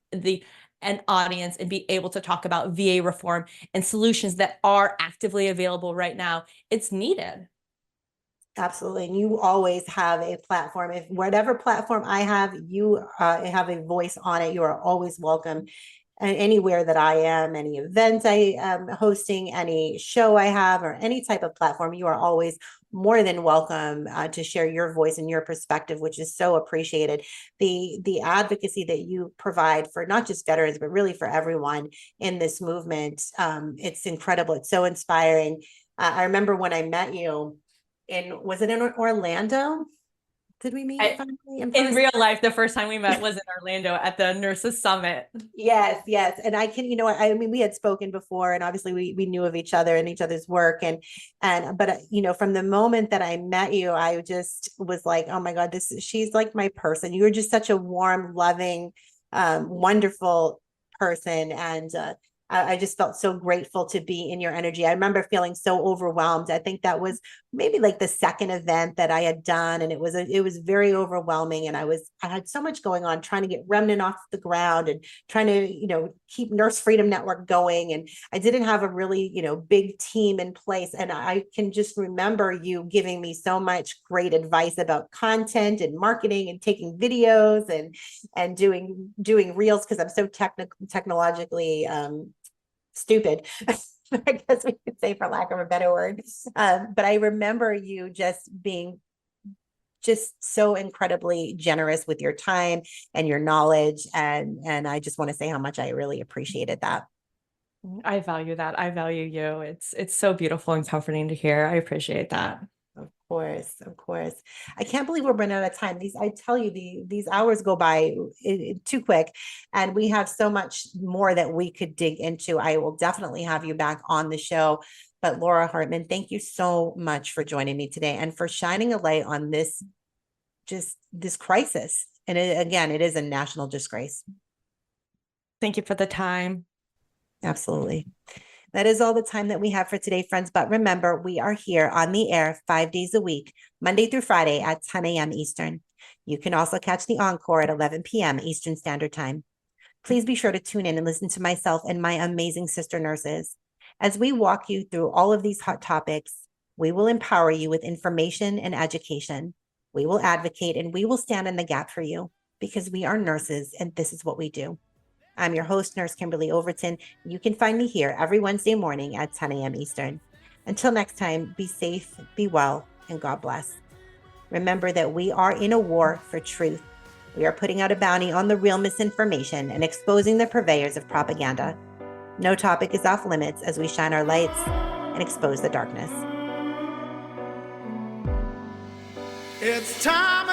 an audience and be able to talk about VA reform and solutions that are actively available right now, it's needed. Absolutely. And you always have a platform. If whatever platform I have, you have a voice on it. You are always welcome. And anywhere that I am, any event I am hosting, any show I have, or any type of platform, you are always more than welcome to share your voice and your perspective, which is so appreciated. The advocacy that you provide for not just veterans, but really for everyone in this movement, it's incredible. It's so inspiring. I remember when I met you, was it in Orlando? Did we meet in real life? The first time we met was in Orlando at the Nurses Summit. Yes. And I can, I mean, we had spoken before, and obviously we knew of each other and each other's work. But from the moment that I met you, I just was like, oh my God, she's like my person. You were just such a warm, loving, wonderful person. And I just felt so grateful to be in your energy. I remember feeling so overwhelmed. I think that was maybe like the second event that I had done, and it was very overwhelming. And I had so much going on, trying to get Remnant off the ground and trying to keep Nurse Freedom Network going. And I didn't have a really big team in place. And I can just remember you giving me so much great advice about content and marketing and taking videos and doing reels, because I'm so technologically stupid, I guess we could say, for lack of a better word. But I remember you just being just so incredibly generous with your time and your knowledge. And I just want to say how much I really appreciated that. I value that. I value you. It's so beautiful and comforting to hear. I appreciate that. Of course, of course. I can't believe we're running out of time. I tell you, these hours go by too quick, and we have so much more that we could dig into. I will definitely have you back on the show. But Laura Hartman, thank you so much for joining me today and for shining a light on this crisis. And again, it is a national disgrace. Thank you for the time. Absolutely. That is all the time that we have for today, friends. But remember, we are here on the air 5 days a week, Monday through Friday at 10 a.m. Eastern. You can also catch the encore at 11 p.m. Eastern Standard Time. Please be sure to tune in and listen to myself and my amazing sister nurses. As we walk you through all of these hot topics, we will empower you with information and education. We will advocate and we will stand in the gap for you because we are nurses and this is what we do. I'm your host, Nurse Kimberly Overton. You can find me here every Wednesday morning at 10 a.m. Eastern. Until next time, be safe, be well, and God bless. Remember that we are in a war for truth. We are putting out a bounty on the real misinformation and exposing the purveyors of propaganda. No topic is off limits as we shine our lights and expose the darkness. It's time